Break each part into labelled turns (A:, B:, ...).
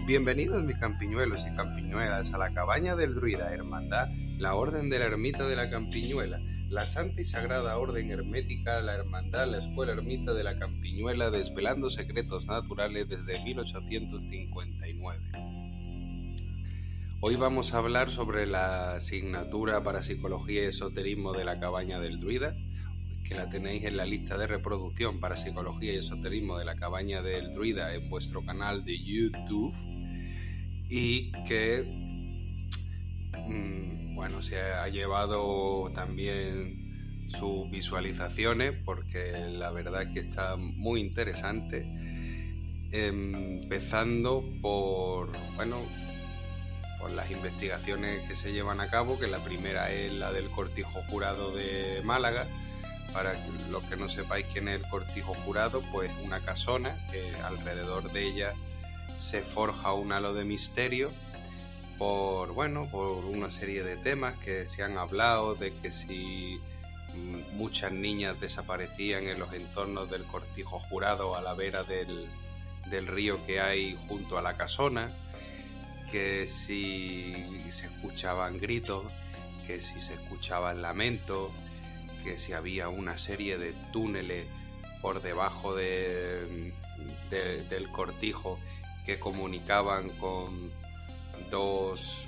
A: Bienvenidos mis campiñuelos y campiñuelas a la cabaña del druida Hermandad, la Orden de la Ermita de la Campiñuela, la Santa y Sagrada Orden Hermética, la Hermandad, la Escuela Ermita de la Campiñuela, desvelando secretos naturales desde 1859. Hoy vamos a hablar sobre la asignatura para Psicología y Esoterismo de la Cabaña del Druida, que la tenéis en la lista de reproducción para Psicología y Esoterismo de la Cabaña del Druida en vuestro canal de YouTube, y que se ha llevado también sus visualizaciones, porque la verdad es que está muy interesante, empezando por las investigaciones que se llevan a cabo, que la primera es la del Cortijo Jurado de Málaga. Para los que no sepáis quién es el Cortijo Jurado, pues una casona que alrededor de ella se forja un halo de misterio por una serie de temas que se han hablado, de que si muchas niñas desaparecían en los entornos del Cortijo Jurado a la vera del río que hay junto a la casona, que si se escuchaban gritos, que si se escuchaban lamentos, que si había una serie de túneles por debajo del cortijo que comunicaban con dos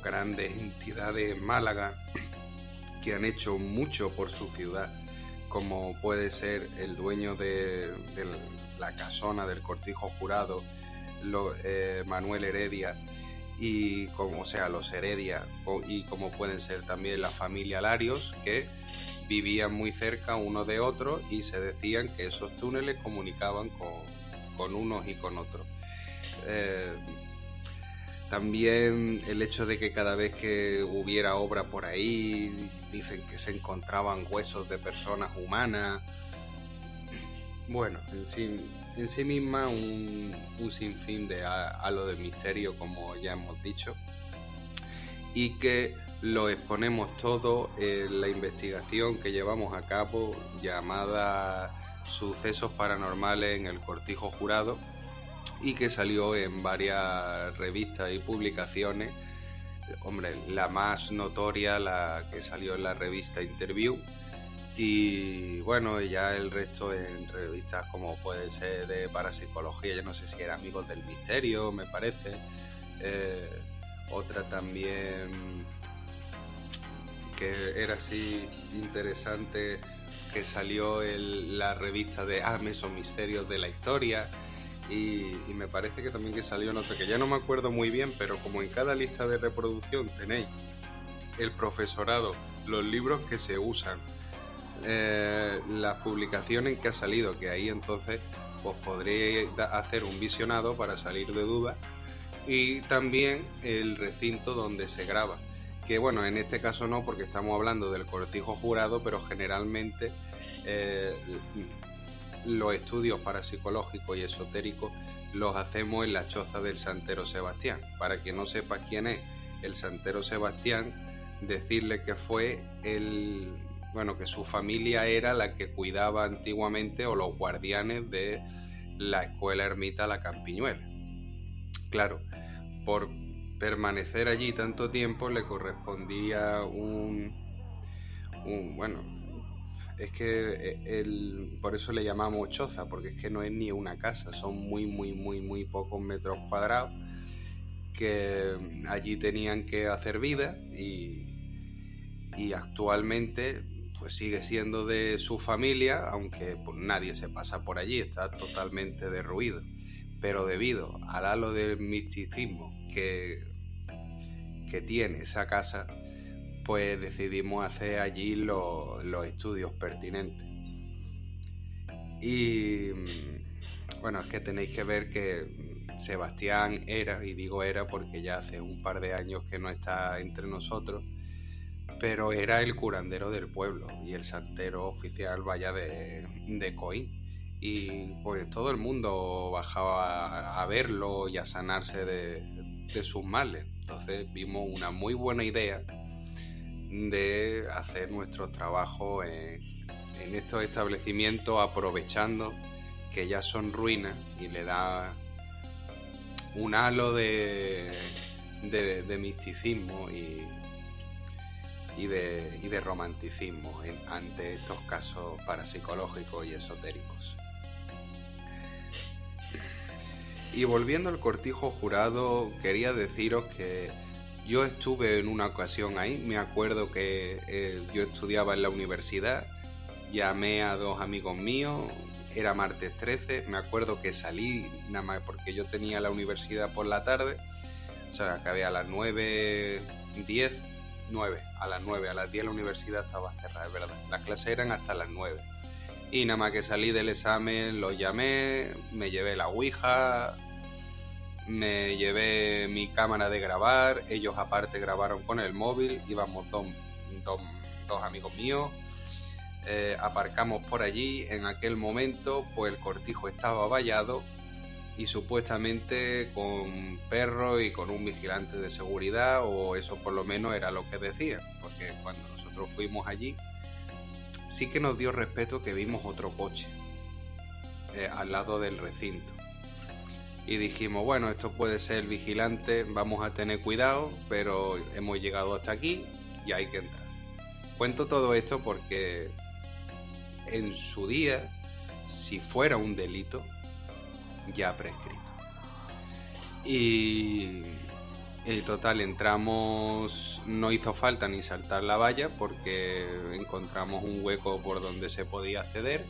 A: grandes entidades en Málaga que han hecho mucho por su ciudad, como puede ser el dueño de la casona del Cortijo Jurado, Manuel Heredia, y los Heredia, y como pueden ser también la familia Larios, que vivían muy cerca uno de otro y se decían que esos túneles comunicaban con unos y con otros. También el hecho de que cada vez que hubiera obra por ahí, dicen que se encontraban huesos de personas humanas. Bueno, en sí misma un sinfín de halo de misterio, como ya hemos dicho, y que lo exponemos todo en la investigación que llevamos a cabo, llamada Sucesos Paranormales en el Cortijo Jurado, y que salió en varias revistas y publicaciones. La más notoria, la que salió en la revista Interview, y ya el resto en revistas como puede ser de parapsicología, yo no sé si era Amigos del Misterio, me parece, otra también que era así interesante, que salió en la revista de Mesomisterios de la Historia, y me parece que también que salió en otra que ya no me acuerdo muy bien, pero como en cada lista de reproducción tenéis el profesorado, los libros que se usan, las publicaciones que ha salido, que ahí entonces pues podréis hacer un visionado para salir de dudas, y también el recinto donde se graba, que en este caso no, porque estamos hablando del Cortijo Jurado, pero generalmente los estudios parapsicológicos y esotéricos los hacemos en la choza del Santero Sebastián. Para quien no sepa quién es el Santero Sebastián, decirle que fue que su familia era la que cuidaba antiguamente, o los guardianes de la Escuela Ermita La Campiñuela. Claro, por permanecer allí tanto tiempo le correspondía es que por eso le llamamos choza, porque es que no es ni una casa, son muy pocos metros cuadrados que allí tenían que hacer vida, y actualmente pues sigue siendo de su familia, aunque pues nadie se pasa por allí, está totalmente derruido, pero debido al halo del misticismo que tiene esa casa, pues decidimos hacer allí los estudios pertinentes. Y es que tenéis que ver que Sebastián era, y digo era porque ya hace un par de años que no está entre nosotros, pero era el curandero del pueblo y el santero oficial de Coín, y pues todo el mundo bajaba a verlo y a sanarse de sus males. Entonces vimos una muy buena idea de hacer nuestro trabajo en estos establecimientos, aprovechando que ya son ruinas, y le da un halo de misticismo y de romanticismo ante estos casos parapsicológicos y esotéricos. Y volviendo al Cortijo Jurado, quería deciros que yo estuve en una ocasión ahí. Me acuerdo que yo estudiaba en la universidad, llamé a 2 amigos míos, era martes 13, me acuerdo que salí nada más porque yo tenía la universidad por la tarde, o sea, acabé a las 9:10, a las 9, a las 10 la universidad estaba cerrada, es verdad, las clases eran hasta las 9. Y nada más que salí del examen, los llamé, me llevé la ouija, me llevé mi cámara de grabar, ellos aparte grabaron con el móvil, íbamos dos amigos míos, aparcamos por allí. En aquel momento pues el cortijo estaba vallado y supuestamente con perros y con un vigilante de seguridad, o eso por lo menos era lo que decían, porque cuando nosotros fuimos allí sí que nos dio respeto que vimos otro coche al lado del recinto y dijimos, bueno, esto puede ser el vigilante, vamos a tener cuidado, pero hemos llegado hasta aquí y hay que entrar. Cuento todo esto porque en su día, si fuera un delito, ya prescrito. Y total, entramos, no hizo falta ni saltar la valla porque encontramos un hueco por donde se podía acceder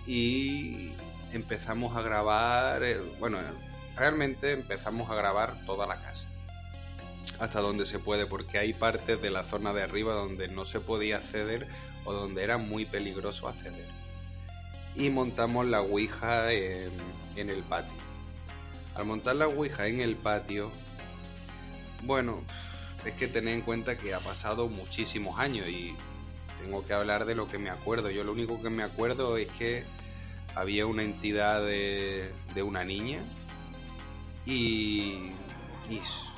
A: y empezamos a grabar, realmente empezamos a grabar toda la casa, hasta donde se puede, porque hay partes de la zona de arriba donde no se podía acceder o donde era muy peligroso acceder. Y montamos la ouija en el patio. Al montar la ouija en el patio, bueno, es que tened en cuenta que ha pasado muchísimos años y tengo que hablar de lo que me acuerdo. Yo lo único que me acuerdo es que había una entidad de una niña y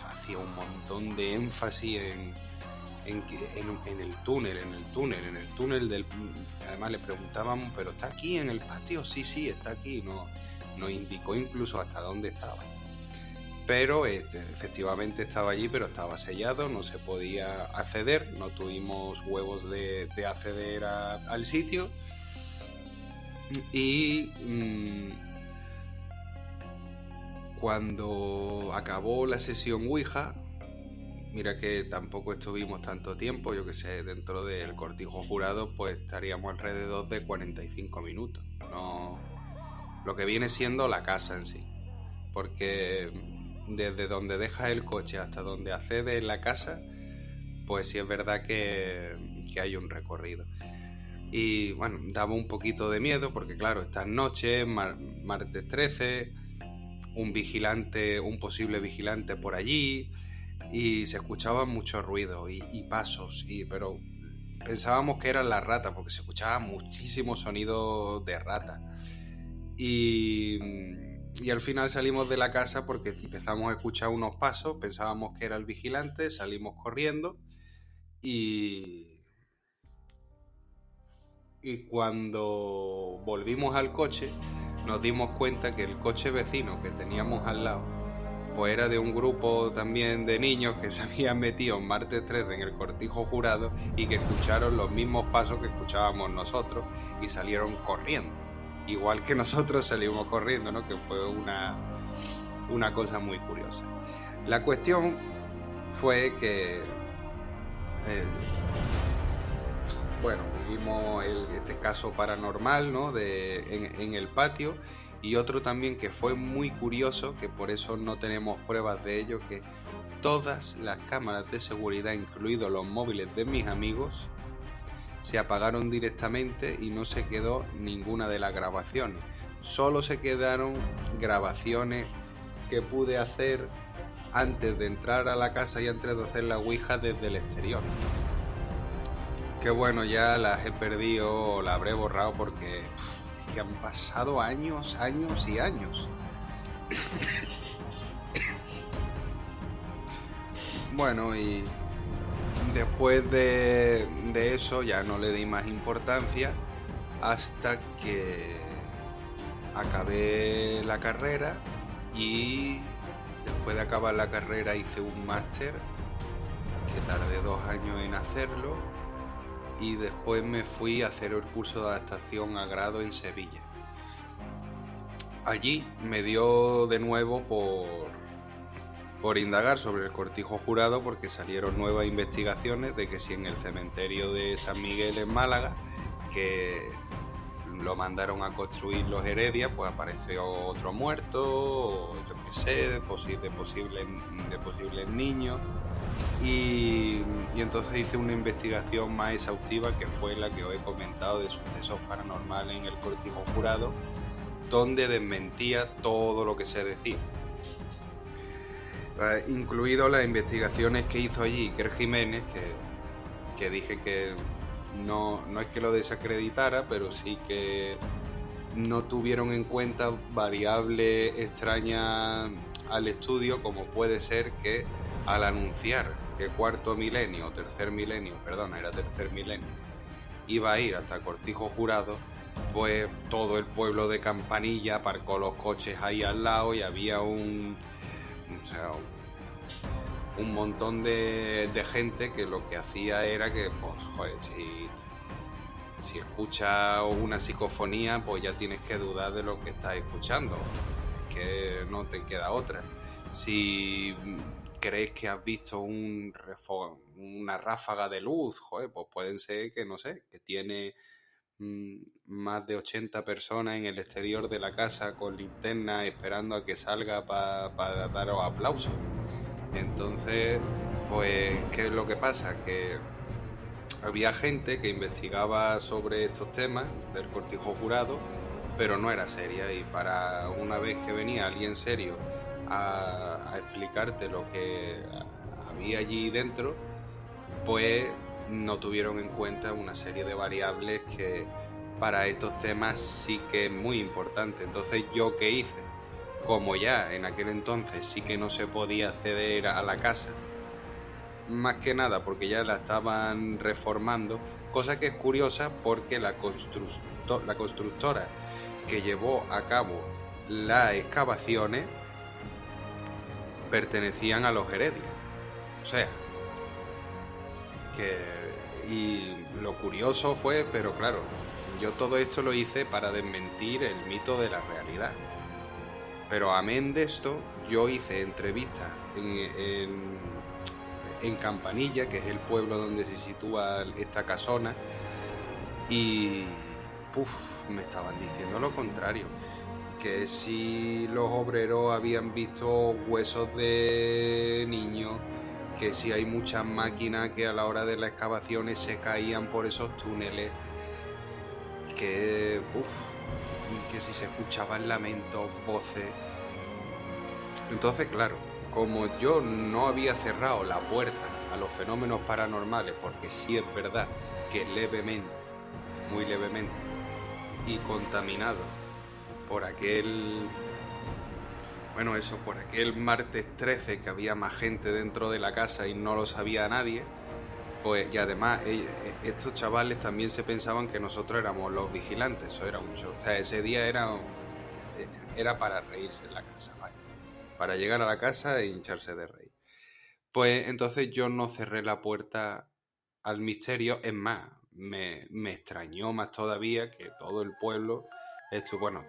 A: hacía un montón de énfasis en el túnel del... Además le preguntábamos, ¿pero está aquí en el patio? Sí, está aquí. Nos indicó incluso hasta dónde estaba. Pero efectivamente estaba allí, pero estaba sellado, no se podía acceder, no tuvimos huevos de acceder al sitio. Y cuando acabó la sesión ouija, mira que tampoco estuvimos tanto tiempo, yo que sé, dentro del cortijo jurado pues estaríamos alrededor de 45 minutos, no lo que viene siendo la casa en sí, porque desde donde dejas el coche hasta donde accedes en la casa, pues sí es verdad que hay un recorrido. Y bueno, daba un poquito de miedo porque claro, estas noches, martes 13, un posible vigilante por allí, y se escuchaban muchos ruidos y pasos, pero pensábamos que eran las ratas porque se escuchaba muchísimo sonido de rata. Y al final salimos de la casa porque empezamos a escuchar unos pasos, pensábamos que era el vigilante, salimos corriendo y cuando volvimos al coche nos dimos cuenta que el coche vecino que teníamos al lado pues era de un grupo también de niños que se habían metido en martes 13 en el cortijo jurado y que escucharon los mismos pasos que escuchábamos nosotros y salieron corriendo, igual que nosotros salimos corriendo, ¿no? Que fue una cosa muy curiosa. La cuestión fue que vivimos este caso paranormal, ¿no? en el patio, y otro también que fue muy curioso, que por eso no tenemos pruebas de ello, que todas las cámaras de seguridad, incluidos los móviles de mis amigos, se apagaron directamente y no se quedó ninguna de las grabaciones. Solo se quedaron grabaciones que pude hacer antes de entrar a la casa y antes de hacer la ouija desde el exterior. Que bueno, ya las he perdido o las habré borrado porque es que han pasado años y años. Bueno, y después de eso ya no le di más importancia hasta que acabé la carrera y Después de acabar la carrera hice un máster que tardé 2 años en hacerlo y después me fui a hacer el curso de adaptación a grado en Sevilla. Allí me dio de nuevo por indagar sobre el cortijo jurado, porque salieron nuevas investigaciones de que si en el cementerio de San Miguel en Málaga, que lo mandaron a construir los Heredia, pues apareció otro muerto, o yo qué sé, de posibles niños. Y entonces hice una investigación más exhaustiva, que fue la que os he comentado, de sucesos paranormales en el cortijo jurado, donde desmentía todo lo que se decía. Incluido las investigaciones que hizo allí Iker Jiménez, que dije que no es que lo desacreditara, pero sí que no tuvieron en cuenta variables extrañas al estudio, como puede ser que al anunciar que tercer milenio, iba a ir hasta Cortijo Jurado, pues todo el pueblo de Campanilla aparcó los coches ahí al lado y había un montón de gente que lo que hacía era que, pues, joder, si escuchas una psicofonía, pues ya tienes que dudar de lo que estás escuchando. Es que no te queda otra. Si crees que has visto una ráfaga de luz, joder, pues pueden ser que, no sé, que tiene más de 80 personas en el exterior de la casa con linterna esperando a que salga para daros aplausos. Entonces, pues, ¿qué es lo que pasa? Que había gente que investigaba sobre estos temas del cortijo jurado, pero no era seria, y para una vez que venía alguien serio a explicarte lo que había allí dentro, pues no tuvieron en cuenta una serie de variables que para estos temas sí que es muy importante. Entonces, ¿yo qué hice? Como ya en aquel entonces sí que no se podía acceder a la casa, más que nada porque ya la estaban reformando, cosa que es curiosa porque la constructora que llevó a cabo las excavaciones pertenecían a los Heredia. O sea, y lo curioso fue, pero claro, yo todo esto lo hice para desmentir el mito de la realidad. Pero amén de esto, yo hice entrevistas en Campanilla, que es el pueblo donde se sitúa esta casona, y me estaban diciendo lo contrario, que si los obreros habían visto huesos de niños, que si hay muchas máquinas que a la hora de las excavaciones se caían por esos túneles, que si se escuchaban lamentos, voces. Entonces, claro, como yo no había cerrado la puerta a los fenómenos paranormales, porque sí es verdad que levemente, muy levemente, y contaminado por aquel martes 13 que había más gente dentro de la casa y no lo sabía nadie, pues, y además estos chavales también se pensaban que nosotros éramos los vigilantes. Eso era un show. O sea, ese día era para reírse en la casa, ¿vale? Para llegar a la casa e hincharse de reír. Pues entonces yo no cerré la puerta al misterio. Es más, me extrañó más todavía que todo el pueblo,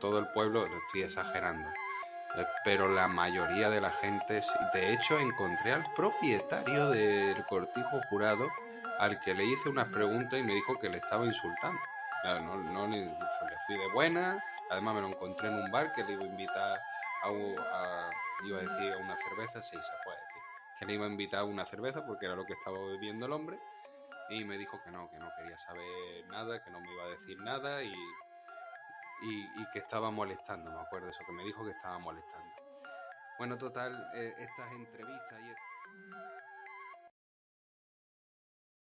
A: todo el pueblo, lo estoy exagerando, pero la mayoría de la gente, de hecho encontré al propietario del cortijo jurado, al que le hice unas preguntas y me dijo que le estaba insultando. Le fui de buena, además me lo encontré en un bar que le iba a invitar a una cerveza, sí, se puede decir, que le iba a invitar a una cerveza porque era lo que estaba bebiendo el hombre, y me dijo que no quería saber nada, que no me iba a decir nada, y que estaba molestando, me acuerdo eso, que me dijo que estaba molestando. Bueno, total, estas entrevistas y